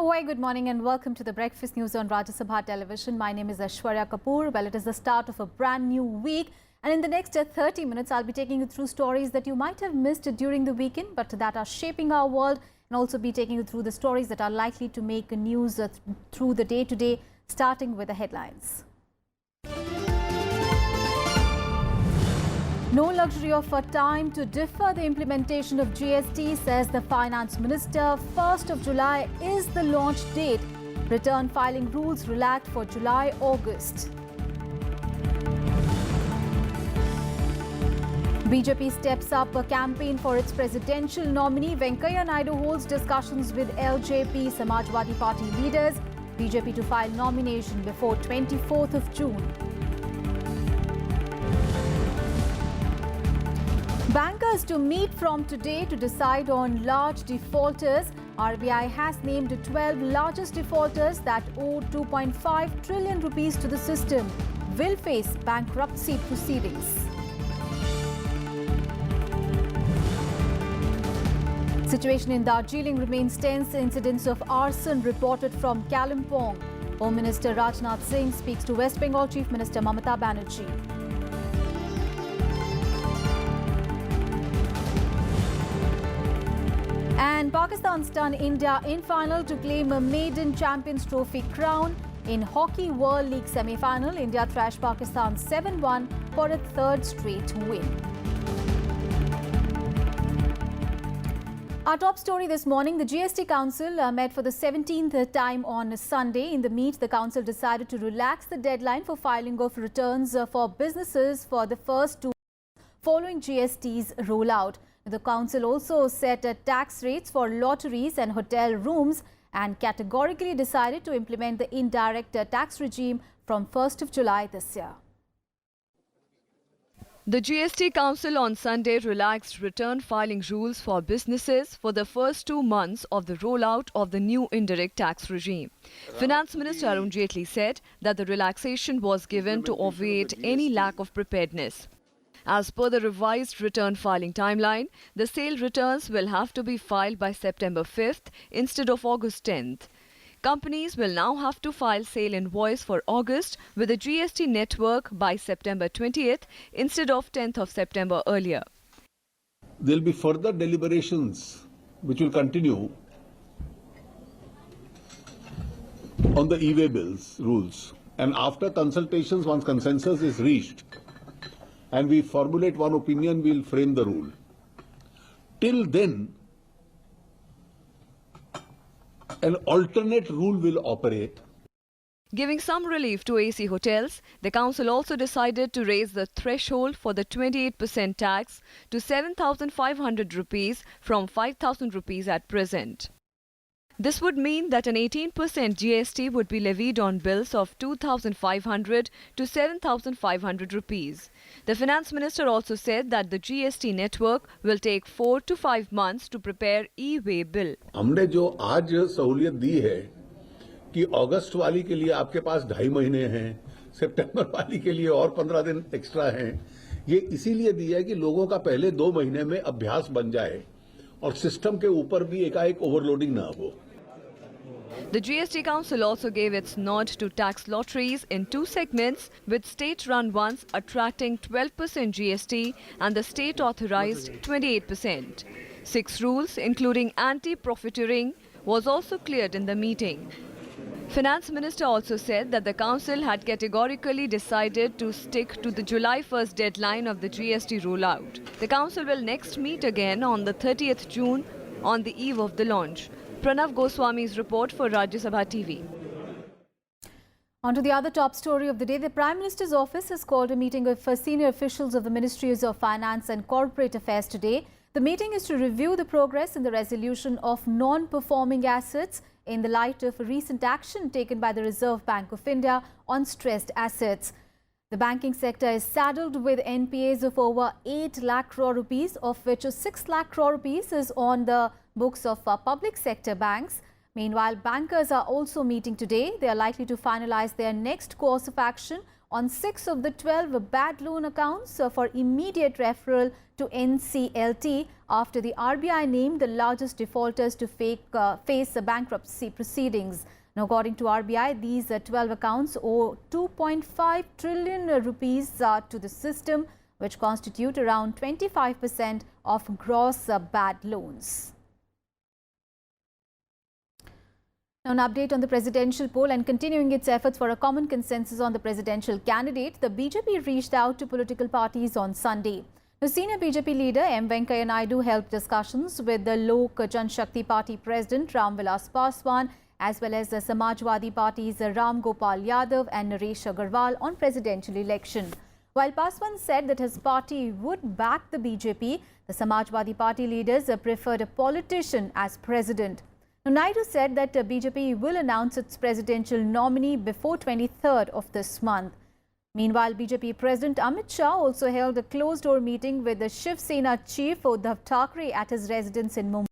Very good morning and welcome to the Breakfast News on Rajya Sabha television. My name is Aishwarya Kapoor. Well, it is the start of a brand new week, and in the next 30 minutes, I'll be taking you through stories that you might have missed during the weekend, but that are shaping our world, and also be taking you through the stories that are likely to make news through the day today, starting with the headlines. No luxury of a time to defer the implementation of GST, says the Finance Minister. 1st of July is the launch date. Return filing rules relaxed for July-August. BJP steps up a campaign for its presidential nominee. Venkaiah Naidu holds discussions with LJP Samajwadi Party leaders. BJP to file nomination before 24th of June. Bankers to meet from today to decide on large defaulters. RBI has named 12 largest defaulters that owe 2.5 trillion rupees to the system. Will face bankruptcy proceedings. Situation in Darjeeling remains tense. Incidents of arson reported from Kalimpong. Home Minister Rajnath Singh speaks to West Bengal Chief Minister Mamata Banerjee. And Pakistan's done India in final to claim a maiden Champions Trophy crown. In Hockey World League semi-final, India thrashed Pakistan 7-1 for a third straight win. Our top story this morning, the GST Council met for the 17th time on Sunday. In the meet, the Council decided to relax the deadline for filing of returns for businesses for the first 2 following GST's rollout. The Council also set tax rates for lotteries and hotel rooms and categorically decided to implement the indirect tax regime from 1st of July this year. The GST Council on Sunday relaxed return filing rules for businesses for the first 2 months of the rollout of the new indirect tax regime. Finance Minister Arun Jaitley said that the relaxation was given to obviate any lack of preparedness. As per the revised return filing timeline, the sale returns will have to be filed by September 5th instead of August 10th. Companies will now have to file sale invoice for August with the GST network by September 20th instead of 10th of September earlier. There will be further deliberations which will continue on the e-way bills rules, and after consultations, once consensus is reached and we formulate one opinion, we'll frame the rule. Till then, an alternate rule will operate. Giving some relief to AC hotels, the Council also decided to raise the threshold for the 28% tax to 7,500 rupees from 5,000 rupees at present. This would mean that an 18% GST would be levied on bills of 2,500 to 7,500 rupees. The Finance Minister also said that the GST network will take 4 to 5 months to prepare e-way bill. हमने जो आज सहूलियत दी है कि अगस्त वाली के लिए आपके पास 2.5 महीने हैं, सितंबर वाली के लिए और 15 दिन एक्स्ट्रा हैं, ये इसीलिए दिया है कि लोगों का पहले 2 महीने में अभ्यास बन जाए और सिस्टम के ऊपर भी एकाएक ओवरलोडिंग ना हो. The GST Council also gave its nod to tax lotteries in 2 segments, with state-run ones attracting 12% GST and the state-authorized 28%. 6 rules, including anti-profiteering, was also cleared in the meeting. Finance Minister also said that the Council had categorically decided to stick to the July 1st deadline of the GST rollout. The Council will next meet again on the 30th June on the eve of the launch. Pranav Goswami's report for Rajya Sabha TV. On to the other top story of the day. The Prime Minister's office has called a meeting with senior officials of the Ministries of Finance and Corporate Affairs today. The meeting is to review the progress in the resolution of non-performing assets in the light of recent action taken by the Reserve Bank of India on stressed assets. The banking sector is saddled with NPAs of over 8 lakh crore rupees, of which 6 lakh crore rupees is on the books of public sector banks. Meanwhile, bankers are also meeting today. They are likely to finalize their next course of action on 6 of the 12 bad loan accounts for immediate referral to NCLT after the RBI named the largest defaulters to face bankruptcy proceedings. Now, according to RBI, these 12 accounts owe 2.5 trillion rupees to the system, which constitute around 25% of gross bad loans. Now, an update on the presidential poll and continuing its efforts for a common consensus on the presidential candidate, the BJP reached out to political parties on Sunday. The senior BJP leader M. Venkaiah Naidu held discussions with the Lok Janshakti Party President Ram Vilas Paswan as well as the Samajwadi Party's Ram Gopal Yadav and Naresh Agarwal on presidential election. While Paswan said that his party would back the BJP, the Samajwadi Party leaders preferred a politician as president. Now, Naidu said that BJP will announce its presidential nominee before 23rd of this month. Meanwhile, BJP President Amit Shah also held a closed-door meeting with the Shiv Sena chief Uddhav Thackeray at his residence in Mumbai.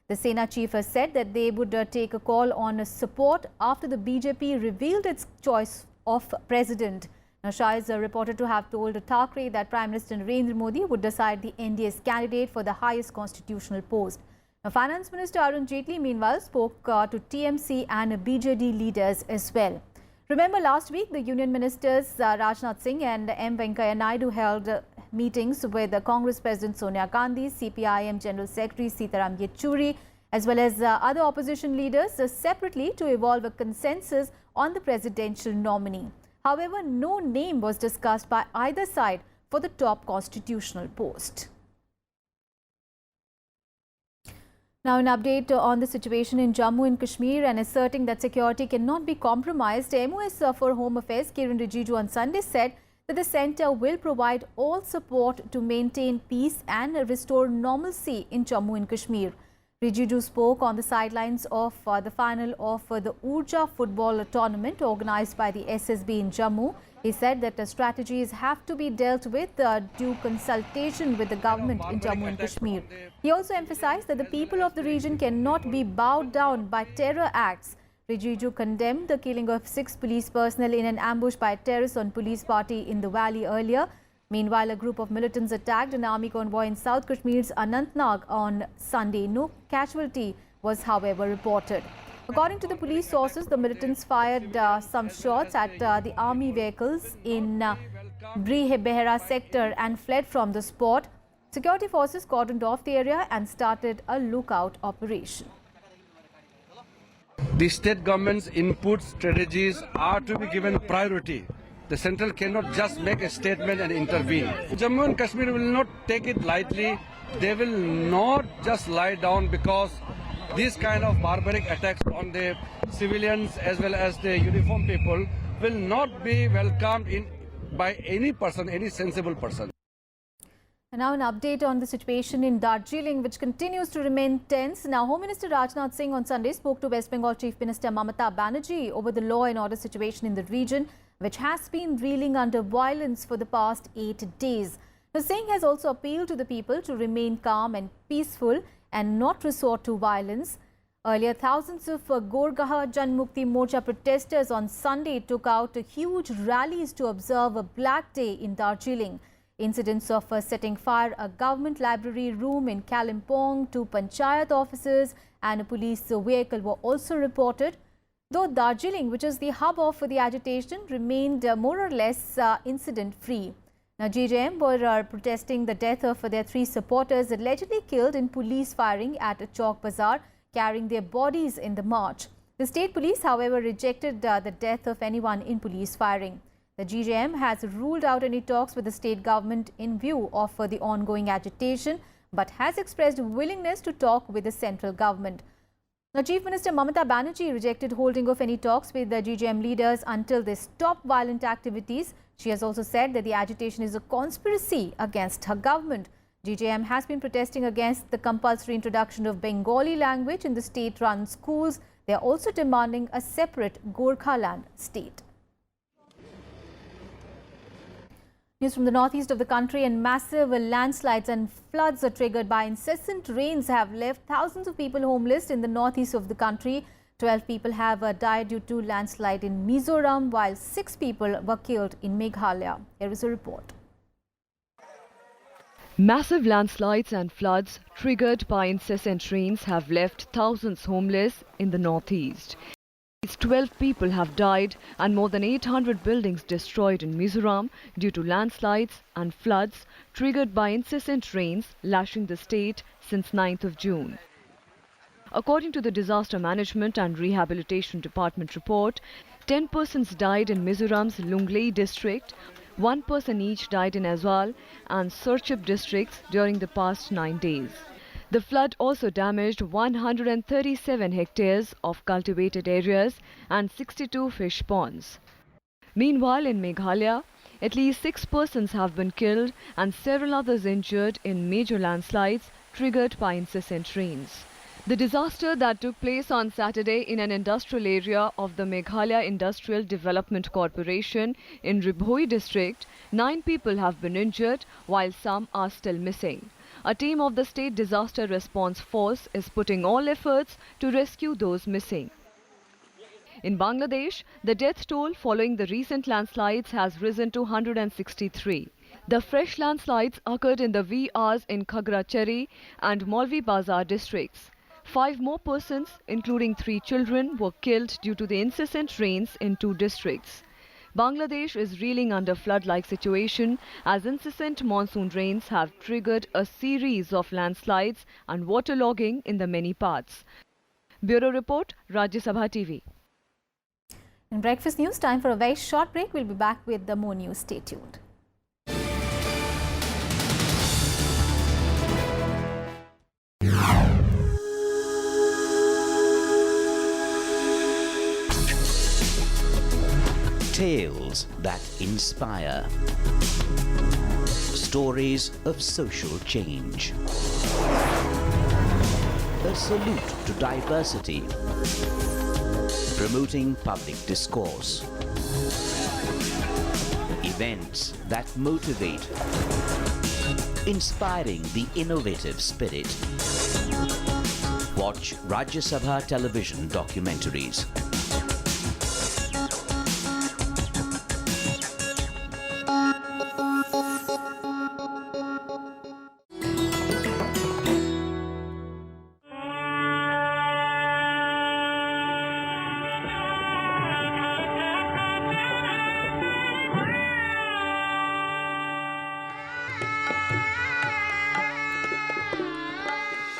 The Sena chief has said that they would take a call on support after the BJP revealed its choice of president. Now, Shah is reported to have told Thackeray that Prime Minister Narendra Modi would decide the NDA's candidate for the highest constitutional post. Now, Finance Minister Arun Jaitley, meanwhile, spoke to TMC and BJD leaders as well. Remember, last week, the Union Ministers Rajnath Singh and M. Venkaiah Naidu held meetings with the Congress President Sonia Gandhi, CPIM General Secretary Sitaram Yechuri, as well as other opposition leaders separately to evolve a consensus on the presidential nominee. However, no name was discussed by either side for the top constitutional post. Now, an update on the situation in Jammu and Kashmir and asserting that security cannot be compromised. MOS for Home Affairs Kiran Rijiju on Sunday said that the centre will provide all support to maintain peace and restore normalcy in Jammu and Kashmir. Rijiju spoke on the sidelines of the final of the Urja football tournament organised by the SSB in Jammu. He said that the strategies have to be dealt with due consultation with the government in Jammu and Kashmir. He also emphasized that the people of the region cannot be bowed down by terror acts. Rijiju condemned the killing of 6 police personnel in an ambush by terrorists on police party in the valley earlier. Meanwhile, a group of militants attacked an army convoy in South Kashmir's Anantnag on Sunday. No casualty was, however, reported. According to the police sources, the militants fired some shots at the army vehicles in Brihebehra sector and fled from the spot. Security forces cordoned off the area and started a lookout operation. The state government's input strategies are to be given priority. The central cannot just make a statement and intervene. Jammu and Kashmir will not take it lightly. They will not just lie down because these kind of barbaric attacks on the civilians as well as the uniformed people will not be welcomed by any person, any sensible person. And now an update on the situation in Darjeeling, which continues to remain tense. Now, Home Minister Rajnath Singh on Sunday spoke to West Bengal Chief Minister Mamata Banerjee over the law and order situation in the region, which has been reeling under violence for the past 8 days. Now, Singh has also appealed to the people to remain calm and peaceful and not resort to violence. Earlier, thousands of Gorgaha Janmukti Morcha protesters on Sunday took out huge rallies to observe a Black Day in Darjeeling. Incidents of setting fire a government library room in Kalimpong, 2 panchayat offices and a police vehicle were also reported. Though Darjeeling, which is the hub of the agitation, remained more or less incident-free. Now, GJM were protesting the death of their 3 supporters allegedly killed in police firing at a Chowk Bazaar, carrying their bodies in the march. The state police, however, rejected the death of anyone in police firing. The GJM has ruled out any talks with the state government in view of the ongoing agitation, but has expressed willingness to talk with the central government. Now, Chief Minister Mamata Banerjee rejected holding of any talks with the GJM leaders until they stop violent activities. She has also said that the agitation is a conspiracy against her government. GJM has been protesting against the compulsory introduction of Bengali language in the state-run schools. They are also demanding a separate Gorkhaland state. News from the northeast of the country, and massive landslides and floods are triggered by incessant rains have left thousands of people homeless in the northeast of the country. 12 people have died due to landslide in Mizoram, while 6 people were killed in Meghalaya. Here is a report. Massive landslides and floods triggered by incessant rains have left thousands homeless in the northeast. At least 12 people have died and more than 800 buildings destroyed in Mizoram due to landslides and floods triggered by incessant rains lashing the state since 9th of June. According to the Disaster Management and Rehabilitation Department report, 10 persons died in Mizoram's Lunglei district, 1 person each died in Aswal and Serchhip districts during the past 9 days. The flood also damaged 137 hectares of cultivated areas and 62 fish ponds. Meanwhile, in Meghalaya, at least 6 persons have been killed and several others injured in major landslides triggered by incessant rains. The disaster that took place on Saturday in an industrial area of the Meghalaya Industrial Development Corporation in Ribhoi district, 9 people have been injured while some are still missing. A team of the State Disaster Response Force is putting all efforts to rescue those missing. In Bangladesh, the death toll following the recent landslides has risen to 163. The fresh landslides occurred in the VRs in Khagrachari and Maulvi Bazar districts. 5 more persons, including 3 children, were killed due to the incessant rains in 2 districts. Bangladesh is reeling under flood-like situation as incessant monsoon rains have triggered a series of landslides and waterlogging in the many parts. Bureau Report, Rajya Sabha TV. In Breakfast News, time for a very short break. We'll be back with the more news. Stay tuned. Tales that inspire. Stories of social change. A salute to diversity. Promoting public discourse. Events that motivate. Inspiring the innovative spirit. Watch Rajya Sabha television documentaries.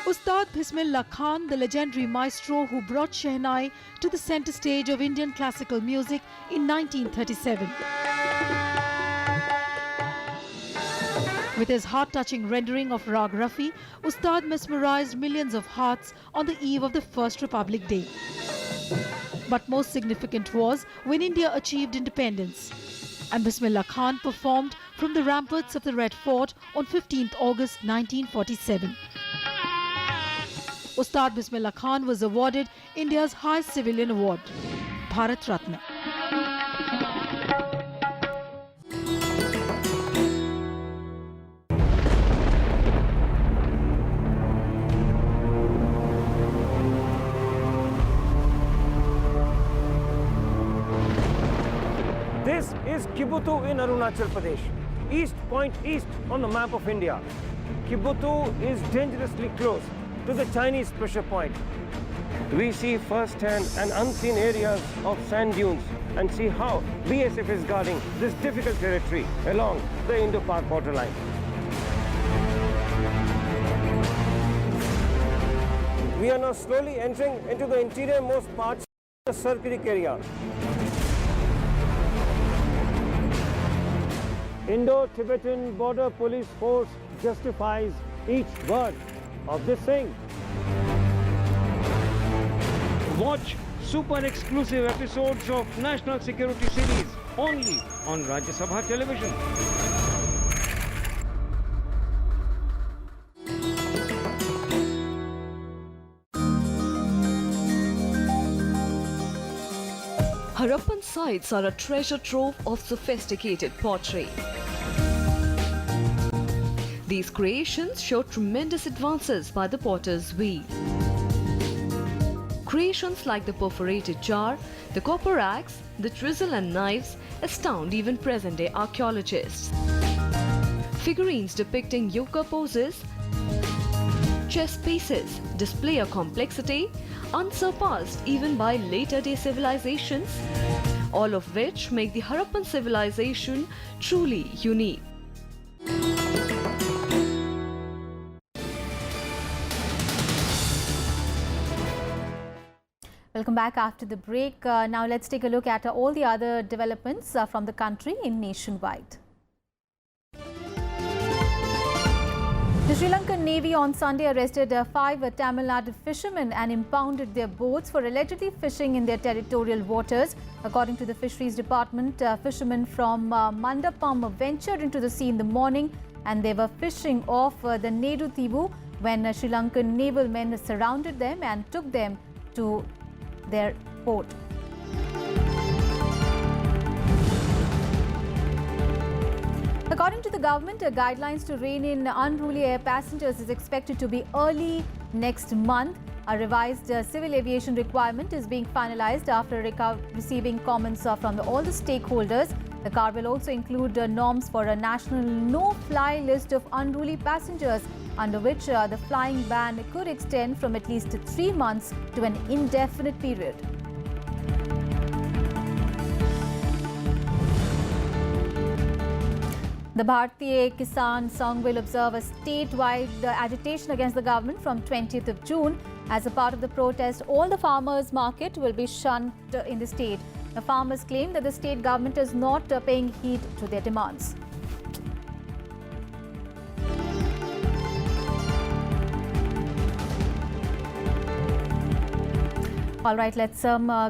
Ustad Bismillah Khan, the legendary maestro who brought Shehnai to the center stage of Indian classical music in 1937. With his heart-touching rendering of Rag Rafi, Ustad mesmerized millions of hearts on the eve of the First Republic Day. But most significant was when India achieved independence. And Bismillah Khan performed from the ramparts of the Red Fort on 15th August 1947. Ustad Bismillah Khan was awarded India's highest civilian award, Bharat Ratna. This is Kibutu in Arunachal Pradesh, East Point East on the map of India. Kibutu is dangerously close to the Chinese pressure point. We see first-hand and unseen areas of sand dunes and see how BSF is guarding this difficult territory along the Indo-Pak borderline. We are now slowly entering into the interior-most parts of the Sarkirik area. Indo-Tibetan Border Police Force justifies each word of this thing. Watch super exclusive episodes of National Security series only on Rajya Sabha television. Harappan sites are a treasure trove of sophisticated pottery. These creations show tremendous advances by the potter's wheel. Creations like the perforated jar, the copper axe, the chisel and knives astound even present-day archaeologists. Figurines depicting yoga poses, chess pieces display a complexity unsurpassed even by later-day civilizations, all of which make the Harappan civilization truly unique. Welcome back after the break. Now let's take a look at all the other developments from the country in nationwide. The Sri Lankan Navy on Sunday arrested 5 Tamil Nadu fishermen and impounded their boats for allegedly fishing in their territorial waters. According to the Fisheries Department, fishermen from Mandapam ventured into the sea in the morning and they were fishing off the Nedu Tibu when Sri Lankan naval men surrounded them and took them to their port. According to the government, guidelines to rein in unruly air passengers is expected to be early next month. A revised civil aviation requirement is being finalized after receiving comments from all the stakeholders. The car will also include norms for a national no-fly list of unruly passengers, under which the flying ban could extend from at least 3 months to an indefinite period. The Bharatiya Kisan Sangh will observe a statewide agitation against the government from 20th of June. As a part of the protest, all the farmers' market will be shunned in the state. The farmers claim that the state government is not paying heed to their demands. All right, let's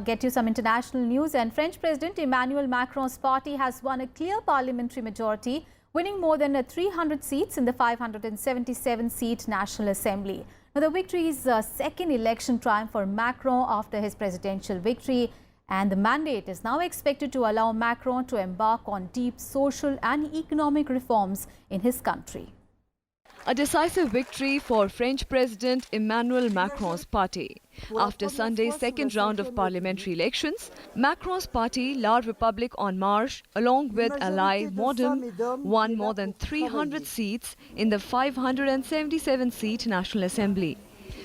get you some international news. And French President Emmanuel Macron's party has won a clear parliamentary majority, winning more than 300 seats in the 577-seat National Assembly. Now, the victory is a second election triumph for Macron after his presidential victory, and the mandate is now expected to allow Macron to embark on deep social and economic reforms in his country. A decisive victory for French President Emmanuel Macron's party. After Sunday's second round of parliamentary elections, Macron's party, La République En Marche, along with ally Modem, won more than 300 seats in the 577-seat National Assembly.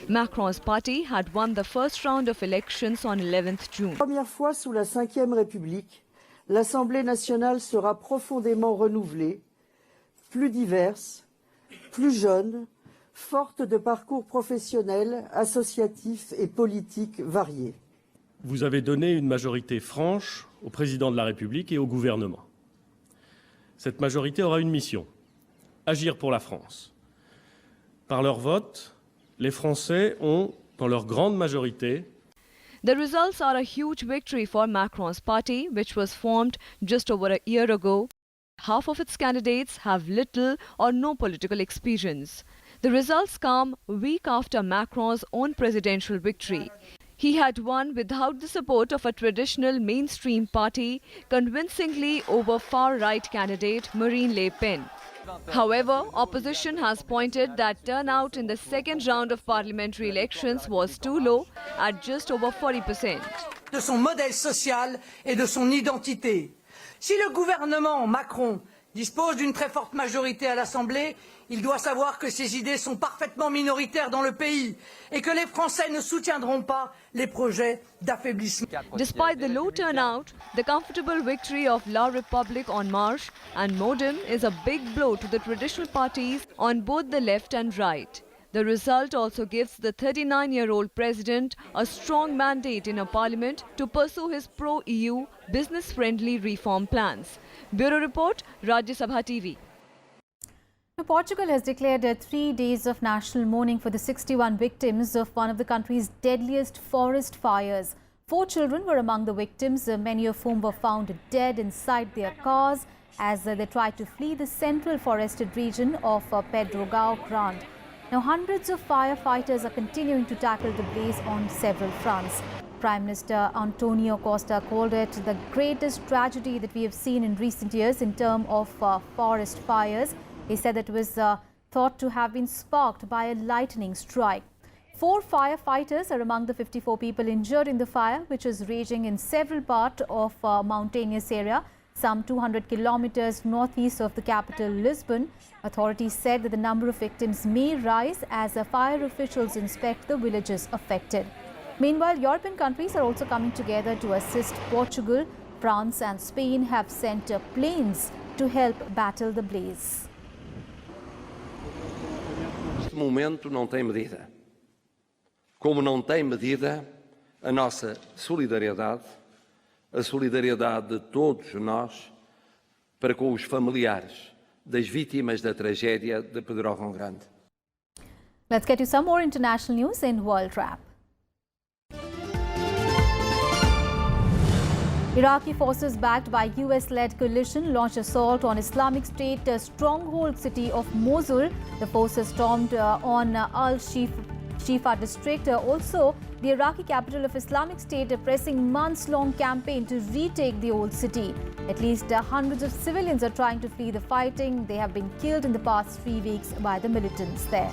Macron's party had won the first round of elections on 11th June. Première fois sous la Ve République, l'Assemblée nationale sera profondément renouvelée, plus diverse, plus jeune, forte de parcours professionnels, associatifs et politiques variés. Vous avez donné une majorité franche au président de la République et au gouvernement. Cette majorité aura une mission, agir pour la France. Par leur vote, les Français ont, dans leur grande majorité, The results are a huge victory for Macron's party, which was formed just over a year ago. Half of its candidates have little or no political experience. The results come a week after Macron's own presidential victory. He had won without the support of a traditional mainstream party, convincingly over far-right candidate Marine Le Pen. However, opposition has pointed that turnout in the second round of parliamentary elections was too low at just over 40%. De son modèle social et de son identité. Si le gouvernement Macron dispose d'une très forte majorité à l'Assemblée, il doit savoir que ses idées sont parfaitement minoritaires dans le pays et que les Français ne soutiendront pas les projets d'affaiblissement. Despite the low turnout, the comfortable victory of La République En Marche and Modem is a big blow to the traditional parties on both the left and right. The result also gives the 39-year-old president a strong mandate in a parliament to pursue his pro-EU, business-friendly reform plans. Bureau Report, Rajya Sabha TV. Portugal has declared 3 days of national mourning for the 61 victims of one of the country's deadliest forest fires. 4 children were among the victims, many of whom were found dead inside their cars as they tried to flee the central forested region of Pedrogao Grande. Now, hundreds of firefighters are continuing to tackle the blaze on several fronts. Prime Minister Antonio Costa called it the greatest tragedy that we have seen in recent years in terms of forest fires. He said that it was thought to have been sparked by a lightning strike. 4 firefighters are among the 54 people injured in the fire, which is raging in several parts of a mountainous area, some 200 kilometers northeast of the capital, Lisbon. Authorities said that the number of victims may rise as fire officials inspect the villages affected. Meanwhile, European countries are also coming together to assist Portugal. France and Spain have sent planes to help battle the blaze. Este momento não tem medida. Como não tem medida a nossa solidariedade, a solidariedade de todos nós para com os familiares das vítimas da tragédia de Pedrógão Grande. Let's get you some more international news in World Wrap. Iraqi forces backed by US-led coalition launched assault on Islamic State stronghold city of Mosul. The forces stormed on Al-Shifa district. Also, the Iraqi capital of Islamic State pressing months-long campaign to retake the old city. At least hundreds of civilians are trying to flee the fighting. They have been killed in the past 3 weeks by the militants there.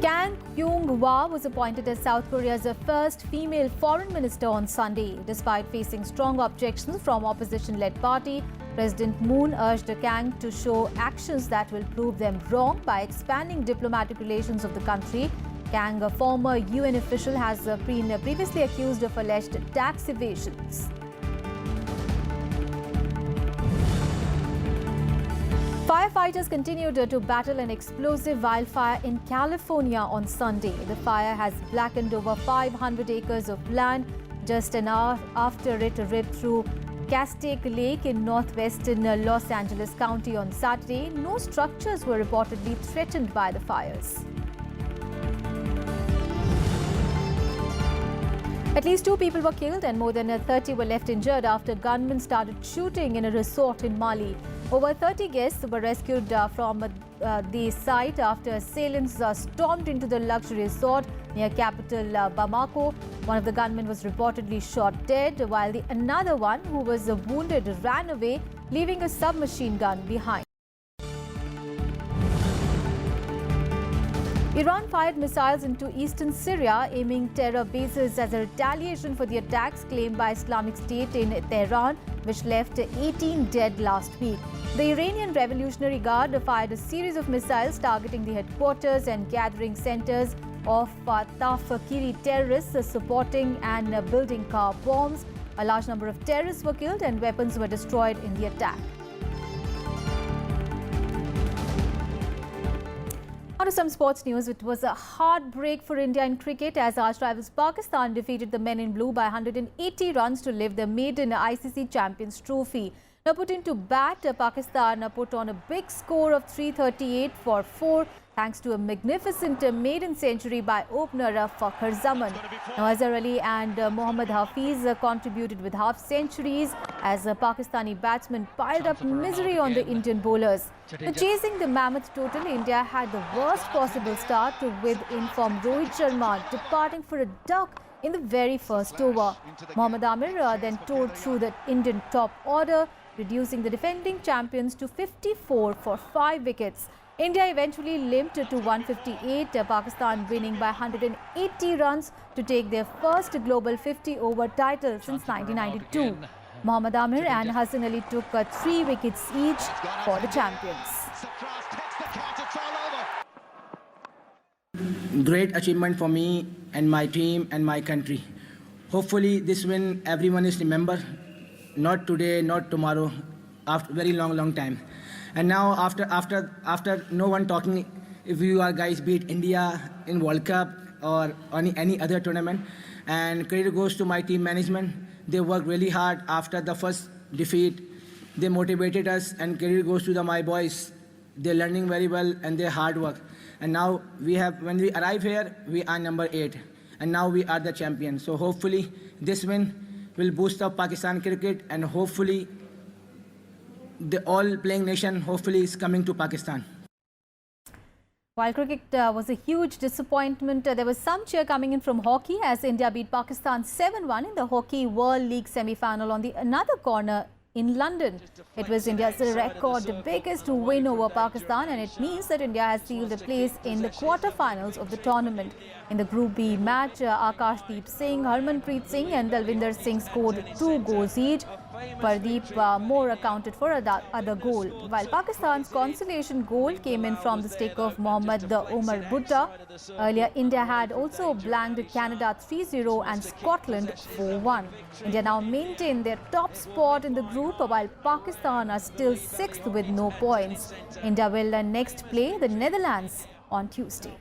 Kang Kyung-hwa was appointed as South Korea's first female foreign minister on Sunday. Despite facing strong objections from opposition-led party, President Moon urged Kang to show actions that will prove them wrong by expanding diplomatic relations of the country. Kang, a former UN official, has been previously accused of alleged tax evasions. Firefighters continued to battle an explosive wildfire in California on Sunday. The fire has blackened over 500 acres of land just an hour after it ripped through Castaic Lake in northwestern Los Angeles County on Saturday. No structures were reportedly threatened by the fires. At least 2 people were killed and more than 30 were left injured after gunmen started shooting in a resort in Mali. Over 30 guests were rescued from the site after assailants stormed into the luxury resort near capital Bamako. One of the gunmen was reportedly shot dead, while another one, who was wounded, ran away, leaving a submachine gun behind. Iran fired missiles into eastern Syria, aiming terror bases as a retaliation for the attacks claimed by Islamic State in Tehran, which left 18 dead last week. The Iranian Revolutionary Guard fired a series of missiles targeting the headquarters and gathering centers of Tafkiri terrorists supporting and building car bombs. A large number of terrorists were killed and weapons were destroyed in the attack. On to some sports news. It was a heartbreak for India in cricket as arch rivals Pakistan defeated the men in blue by 180 runs to lift the maiden ICC Champions Trophy. Now put into bat, Pakistan put on a big score of 338 for 4 thanks to a magnificent maiden century by opener Fakhar Zaman. Now Azhar Ali and Mohammad Hafiz contributed with half centuries as Pakistani batsmen piled up misery on the Indian bowlers. Now, chasing the mammoth total, India had the worst possible start with informed Rohit Sharma departing for a duck in the very first over. Mohammad Amir then tore through the Indian top order, reducing the defending champions to 54 for 5 wickets. India eventually limped to 158, Pakistan winning by 180 runs to take their first global 50-over title since 1992. Mohammad Amir and Hassan Ali took 3 wickets each for the champions. Great achievement for me and my team and my country. Hopefully this win everyone is remember, not today, not tomorrow, after very long time. And now after no one talking, if you are guys beat India in World Cup or any other tournament, and credit goes to my team management. They worked really hard after the first defeat. They motivated us, and credit goes to my boys. They're learning very well and their hard work. And now when we arrive here, we are number 8, and now we are the champion. So hopefully this win will boost up Pakistan cricket, and hopefully the all playing nation hopefully is coming to Pakistan. While cricket was a huge disappointment, there was some cheer coming in from hockey as India beat Pakistan 7-1 in the Hockey World League semi-final on the another corner in London. It was India's record biggest win over Pakistan, and it means that India has sealed a place in the quarter-finals of the tournament. In the Group B match, Akashdeep Singh, Harmanpreet Singh and Dalvinder Singh scored 2 goals each. Pardeep Moore accounted for other goal, while Pakistan's consolation goal came in from the stick of Mohammad Omar Butta. Earlier, India had also blanked Canada 3-0 and Scotland 4-1. India now maintain their top spot in the group, while Pakistan are still 6th with no points. India will next play the Netherlands on Tuesday.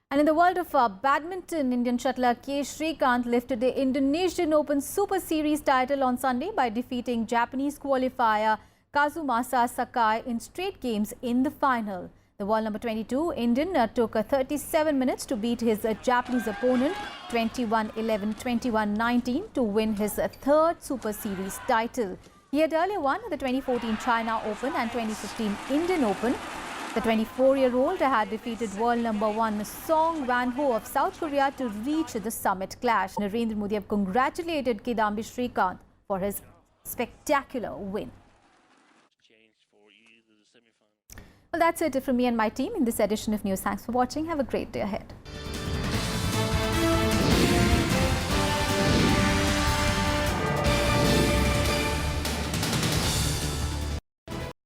And in the world of badminton, Indian shuttler K. Srikanth lifted the Indonesian Open Super Series title on Sunday by defeating Japanese qualifier Kazumasa Sakai in straight games in the final. The world number 22 Indian took 37 minutes to beat his Japanese opponent 21-11, 21-19 to win his third Super Series title. He had earlier won the 2014 China Open and 2015 Indian Open. The 24-year-old had defeated world number 1 Song Wan-ho of South Korea to reach the summit clash. Narendra Modi have congratulated Kidambi Srikanth for his spectacular win. Well, that's it from me and my team in this edition of News. Thanks for watching. Have a great day ahead.